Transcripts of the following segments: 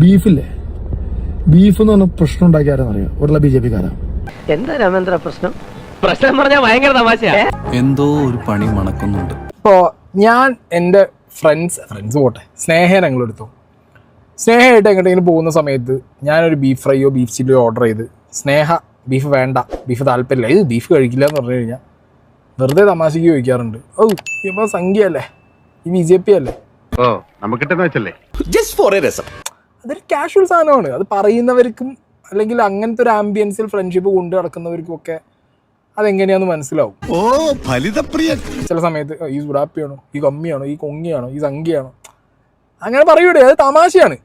ബീഫില്ലേ, beef എന്ന് പറഞ്ഞ പ്രശ്നം ഉണ്ടാക്കിയാരെന്നറിയോ? ഇവിടെ BJP-കാരാ. എന്താ രാമേന്ദ്ര പ്രശ്നം? പ്രശ്നം പറഞ്ഞാൽ ഭയങ്കര തമാശയാ. എന്തോ ഒരു പണി മണക്കുന്നുണ്ട്. ഇപ്പോ ഞാൻ എൻ്റെ ഫ്രണ്ട്സ് പോട്ടെ, സ്നേഹയെ ഞങ്ങളെടുത്തു. സ്നേഹമായിട്ട് എങ്ങോട്ടെങ്കിലും പോകുന്ന സമയത്ത് ഞാനൊരു ബീഫ് ഫ്രൈയോ ബീഫ് ചില്ലിയോ ഓർഡർ ചെയ്ത്, സ്നേഹ ബീഫ് വേണ്ട, ബീഫ് താല്പര്യമില്ല, ഇത് ബീഫ് കഴിക്കില്ല എന്ന് പറഞ്ഞു കഴിഞ്ഞാൽ വെറുതെ തമാശയ്ക്ക് ചോദിക്കാറുണ്ട്, ഓ ഇപ്പോൾ സംഖ്യ അല്ലേ, ഈ BJP അല്ലേ, അതൊരു കാഷ്വൽ സാധനമാണ്. അത് പറയുന്നവർക്കും അല്ലെങ്കിൽ അങ്ങനത്തെ ഒരു ആംബിയൻസിൽ ഫ്രണ്ട്ഷിപ്പ് കൊണ്ടു നടക്കുന്നവർക്കും ഒക്കെ അതെങ്ങനെയാന്ന് മനസ്സിലാവും. ചില സമയത്ത് ഈ സുഡാപ്പിയാണോ, ഈ കമ്മിയാണോ, ഈ കൊങ്ങിയാണോ, ഈ സംഖ്യയാണോ, അങ്ങനെ പറയൂടെ, അത് തമാശയാണ്.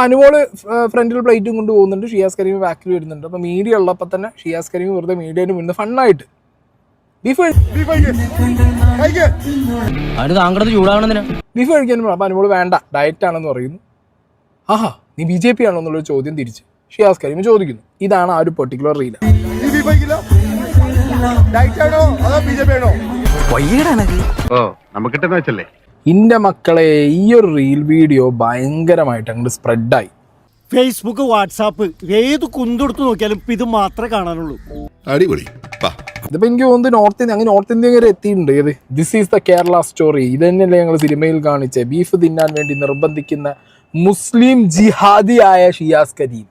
അനുമോള് ഫ്രണ്ടിൽ പ്ലേറ്റും കൊണ്ട് പോകുന്നുണ്ട്, ഷിയാസ് കരീം ബാക്കിൽ വരുന്നുണ്ട്. അപ്പൊ മീഡിയ ഉള്ളപ്പോ തന്നെ ഷിയാസ് കരീം വെറുതെ മീഡിയന് മുന്നിൽ ഫണ്ണായിട്ട് ബീഫ് കഴിക്കാൻ. അപ്പൊ അനുമോള് വേണ്ട, ഡയറ്റ് ആണെന്ന് പറയുന്നു. ആഹാ, നീ BJP ആണോ എന്നുള്ളൊരു ചോദ്യം തിരിച്ച് ഷിയാസ് കരീം ചോദിക്കുന്നു. ഇതാണ് ആ ഒരു പെർട്ടിക്കുലർ റീൽ. ഇന്റെ മക്കളെ, ഈ ഒരു റീൽ വീഡിയോ ഭയങ്കരമായിട്ട് അങ്ങോട്ട് സ്പ്രെഡായി. ഫേസ്ബുക്ക്, വാട്സാപ്പ്, ഏത് കുന്തെടുത്ത് നോക്കിയാലും ഇത് മാത്രമേ കാണാനുള്ളൂ. അടിപൊളി. ഇതിപ്പോ എനിക്ക് തോന്നുന്നു നോർത്ത് ഇന്ത്യ വരെ എത്തിയിട്ടുണ്ട്. ഏത് this is the Kerala story. ഇത് തന്നെയല്ലേ ഞങ്ങൾ സിനിമയിൽ കാണിച്ചേ, ബീഫ് തിന്നാൻ വേണ്ടി നിർബന്ധിക്കുന്ന മുസ്ലിം ജിഹാദിയായ ഷിയാസ് കരീം.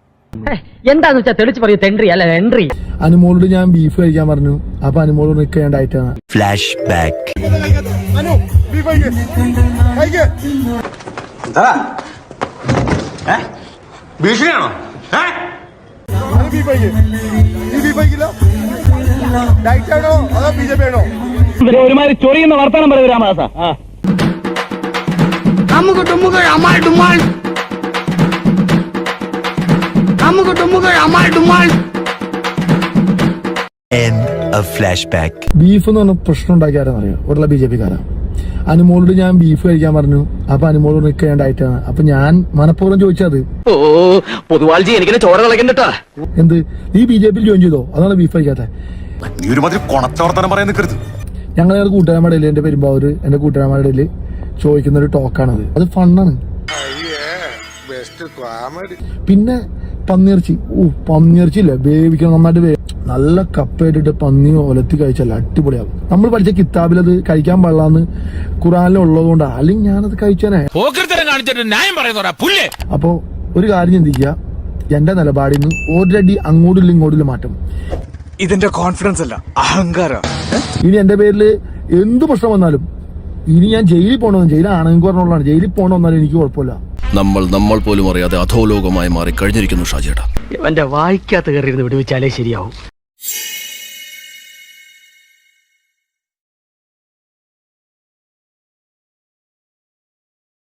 എന്താന്ന് വെച്ചാൽ തെളിച്ച് പറയൂ, തെൻട്രി അല്ല എൻട്രി. അനുമോളോട് ഞാൻ ബീഫ് കഴിക്കാൻ പറഞ്ഞു. അപ്പൊ അനുമോളോട് നിൽക്കേണ്ടായിട്ടാണ്. Flash back. ഭീഷണിയാണോ? ഒരുമാതിരി ചൊറിയുന്ന വർത്തമാനം പറയൂ രാമദാസ. ബീഫ് എന്ന് പറഞ്ഞ പ്രശ്നം ഉണ്ടാക്കിയാരെന്നറിയോ? ഇവിടെ BJP-കാരാ. അനുമോളോട് ഞാൻ ബീഫ് കഴിക്കാൻ പറഞ്ഞു. അപ്പൊ അനുമോളോട് നിൽക്കേണ്ടായിട്ടാണ്. അപ്പൊ ഞാൻ മനഃപൂർവ്വം ചോദിച്ചത്, എന്ത് നീ BJP-യിൽ ജോയിൻ ചെയ്തോ, അതാണ് ബീഫ് കഴിക്കാത്ത? ഞങ്ങൾ കൂട്ടുകാരന്മാരുടെ ഇടയിൽ, എന്റെ പെരുമ്പാവൂര് എന്റെ കൂട്ടുകാരന്മാരുടെ ഇടയിൽ ചോദിക്കുന്ന ഒരു ടോക്കാണത്. അത് ഫണ്ണാണ്. പിന്നെ പന്നിയിറച്ചി ഇല്ല, വേവിക്കണം നന്നായിട്ട്, നല്ല കപ്പയിട്ടിട്ട് പന്നി ഒലത്തി കഴിച്ചല്ല അടിപൊളിയാകും. നമ്മൾ പഠിച്ച കിതാബിൽ അത് കഴിക്കാൻ പാടില്ലാന്ന് ഖുറാനിൽ ഉള്ളതുകൊണ്ടാണ്, അല്ലെങ്കിൽ ഞാനത് കഴിച്ചാനേ. അപ്പൊ ഒരു കാര്യം ചിന്തിക്കുക, എന്റെ നിലപാടിൽ നിന്ന് ഒരടി അങ്ങോട്ടില്ല ഇങ്ങോട്ടില്ല മാറ്റം. ഇതിന്റെ കോൺഫിഡൻസ് അല്ല, അഹങ്കാരം. ഇനി എന്റെ പേരിൽ എന്ത് പ്രശ്നം വന്നാലും, ഇനി ഞാൻ ജയിലിൽ പോകണമെന്ന്, ജയിലാണെങ്കിൽ പറഞ്ഞുള്ളതാണ്, ജയിലിൽ പോകണമെന്നാലും എനിക്ക് കുഴപ്പമില്ല. നമ്മൾ പോലും അറിയാതെ അധോലോകമായി മാറി കഴിഞ്ഞിരിക്കുന്നു ഷാജിയേട്ടാ. എന്റെ വായിക്കാത്ത കയറിയിരുന്ന് വിടുവിച്ചാലേ ശരിയാവും.